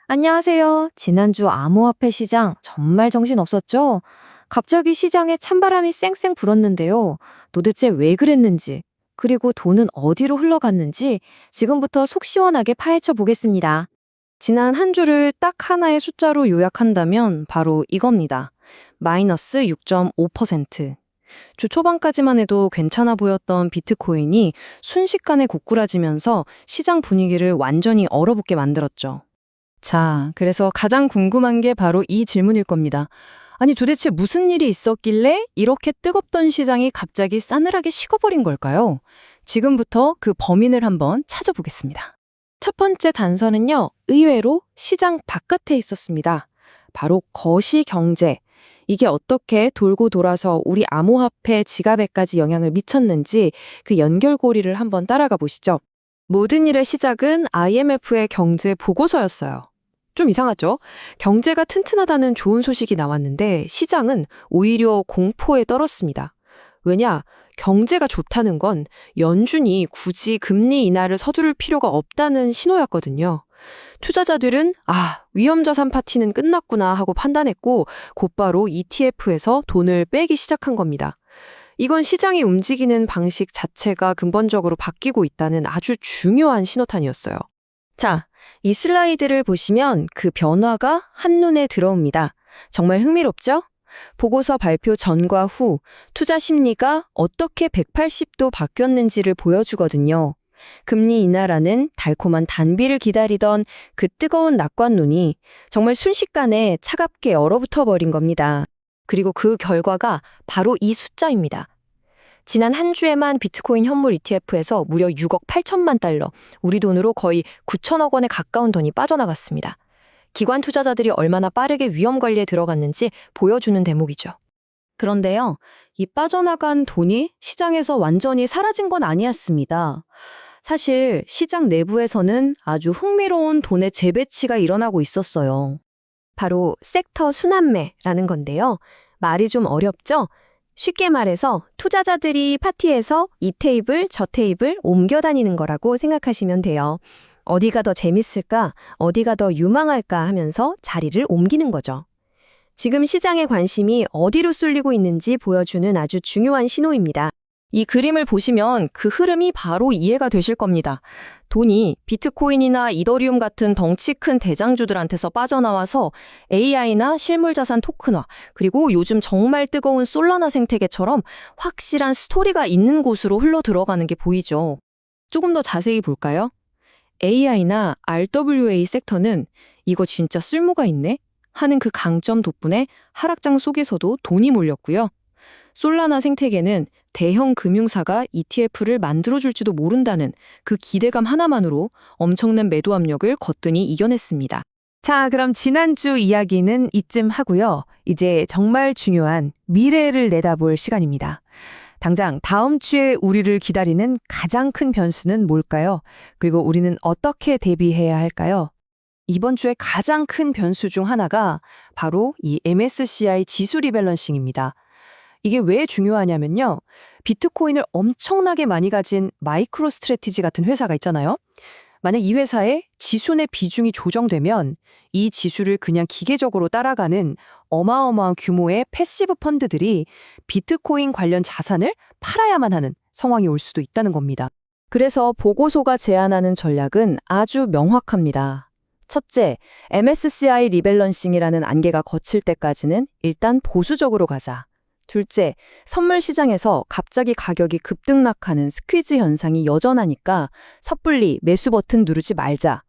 안녕하세요. 지난주 암호화폐 시장 정말 정신없었죠? 갑자기 시장에 찬바람이 쌩쌩 불었는데요. 도대체 왜 그랬는지, 그리고 돈은 어디로 흘러갔는지 지금부터 속 시원하게 파헤쳐 보겠습니다. 지난 한 주를 딱 하나의 숫자로 요약한다면 바로 이겁니다. 마이너스 6.5%. 주 초반까지만 해도 괜찮아 보였던 비트코인이 순식간에 고꾸라지면서 시장 분위기를 완전히 얼어붙게 만들었죠. 자, 그래서 가장 궁금한 게 바로 이 질문일 겁니다. 아니 도대체 무슨 일이 있었길래 이렇게 뜨겁던 시장이 갑자기 싸늘하게 식어버린 걸까요? 지금부터 그 범인을 한번 찾아보겠습니다. 첫 번째 단서는요, 의외로 시장 바깥에 있었습니다. 바로 거시 경제. 이게 어떻게 돌고 돌아서 우리 암호화폐 지갑에까지 영향을 미쳤는지 그 연결고리를 한번 따라가 보시죠. 모든 일의 시작은 IMF의 경제 보고서였어요. 좀 이상하죠? 경제가 튼튼하다는 좋은 소식이 나왔는데 시장은 오히려 공포에 떨었습니다. 왜냐? 경제가 좋다는 건 연준이 굳이 금리 인하를 서두를 필요가 없다는 신호였거든요. 투자자들은 위험자산 파티는 끝났구나 하고 판단했고 곧바로 ETF에서 돈을 빼기 시작한 겁니다. 이건 시장이 움직이는 방식 자체가 근본적으로 바뀌고 있다는 아주 중요한 신호탄이었어요. 자, 이 슬라이드를 보시면 그 변화가 한눈에 들어옵니다. 정말 흥미롭죠? 보고서 발표 전과 후 투자 심리가 어떻게 180도 바뀌었는지를 보여주거든요. 금리 인하라는 달콤한 단비를 기다리던 그 뜨거운 낙관론이 정말 순식간에 차갑게 얼어붙어 버린 겁니다. 그리고 그 결과가 바로 이 숫자입니다. 지난 한 주에만 비트코인 현물 ETF에서 무려 6억 8천만 달러, 우리 돈으로 거의 9천억 원에 가까운 돈이 빠져나갔습니다. 기관 투자자들이 얼마나 빠르게 위험 관리에 들어갔는지 보여주는 대목이죠. 그런데요, 이 빠져나간 돈이 시장에서 완전히 사라진 건 아니었습니다. 사실 시장 내부에서는 아주 흥미로운 돈의 재배치가 일어나고 있었어요. 바로 섹터 순환매라는 건데요. 말이 좀 어렵죠? 쉽게 말해서 투자자들이 파티에서 이 테이블, 저 테이블 옮겨 다니는 거라고 생각하시면 돼요. 어디가 더 재밌을까, 어디가 더 유망할까 하면서 자리를 옮기는 거죠. 지금 시장의 관심이 어디로 쏠리고 있는지 보여주는 아주 중요한 신호입니다. 이 그림을 보시면 그 흐름이 바로 이해가 되실 겁니다. 돈이 비트코인이나 이더리움 같은 덩치 큰 대장주들한테서 빠져나와서 AI나 실물자산 토큰화, 그리고 요즘 정말 뜨거운 솔라나 생태계처럼 확실한 스토리가 있는 곳으로 흘러 들어가는 게 보이죠. 조금 더 자세히 볼까요? AI나 RWA 섹터는 이거 진짜 쓸모가 있네? 하는 그 강점 덕분에 하락장 속에서도 돈이 몰렸고요. 솔라나 생태계는 대형 금융사가 ETF를 만들어줄지도 모른다는 그 기대감 하나만으로 엄청난 매도 압력을 거뜬히 이겨냈습니다. 자, 그럼 지난주 이야기는 이쯤 하고요. 이제 정말 중요한 미래를 내다볼 시간입니다. 당장 다음 주에 우리를 기다리는 가장 큰 변수는 뭘까요? 그리고 우리는 어떻게 대비해야 할까요? 이번 주에 가장 큰 변수 중 하나가 바로 이 MSCI 지수 리밸런싱입니다. 이게 왜 중요하냐면요. 비트코인을 엄청나게 많이 가진 마이크로 스트래티지 같은 회사가 있잖아요. 만약 이 회사의 지수 내 비중이 조정되면 이 지수를 그냥 기계적으로 따라가는 어마어마한 규모의 패시브 펀드들이 비트코인 관련 자산을 팔아야만 하는 상황이 올 수도 있다는 겁니다. 그래서 보고서가 제안하는 전략은 아주 명확합니다. 첫째, MSCI 리밸런싱이라는 안개가 거칠 때까지는 일단 보수적으로 가자. 둘째, 선물 시장에서 갑자기 가격이 급등락하는 스퀴즈 현상이 여전하니까 섣불리 매수 버튼 누르지 말자.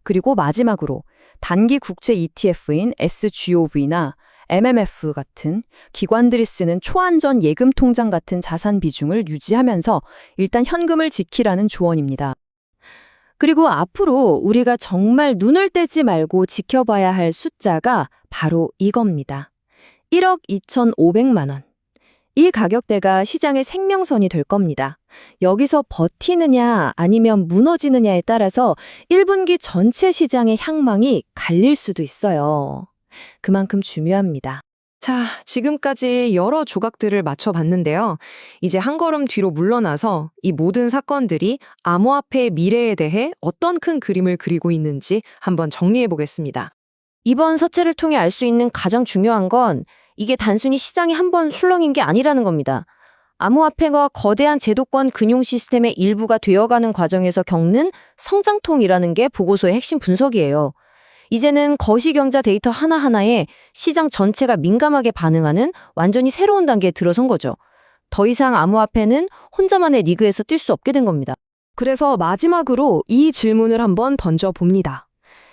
그리고 마지막으로 단기 국채 ETF인 SGOV나 MMF 같은 기관들이 쓰는 초안전 예금 통장 같은 자산 비중을 유지하면서 일단 현금을 지키라는 조언입니다. 그리고 앞으로 우리가 정말 눈을 떼지 말고 지켜봐야 할 숫자가 바로 이겁니다. 1억 2,500만 원. 이 가격대가 시장의 생명선이 될 겁니다. 여기서 버티느냐 아니면 무너지느냐에 따라서 1분기 전체 시장의 향망이 갈릴 수도 있어요. 그만큼 중요합니다. 자, 지금까지 여러 조각들을 맞춰봤는데요. 이제 한 걸음 뒤로 물러나서 이 모든 사건들이 암호화폐의 미래에 대해 어떤 큰 그림을 그리고 있는지 한번 정리해 보겠습니다. 이번 사태를 통해 알 수 있는 가장 중요한 건 이게 단순히 시장이 한 번 술렁인 게 아니라는 겁니다. 암호화폐가 거대한 제도권 금융 시스템의 일부가 되어가는 과정에서 겪는 성장통이라는 게 보고서의 핵심 분석이에요. 이제는 거시경자 데이터 하나하나에 시장 전체가 민감하게 반응하는 완전히 새로운 단계에 들어선 거죠. 더 이상 암호화폐는 혼자만의 리그에서 뛸 수 없게 된 겁니다. 그래서 마지막으로 이 질문을 한번 던져봅니다.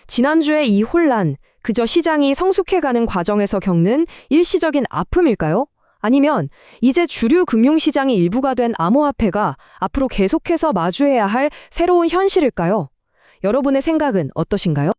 지난주의 이 혼란, 그저 시장이 성숙해가는 과정에서 겪는 일시적인 아픔일까요? 아니면 이제 주류 금융시장의 일부가 된 암호화폐가 앞으로 계속해서 마주해야 할 새로운 현실일까요? 여러분의 생각은 어떠신가요?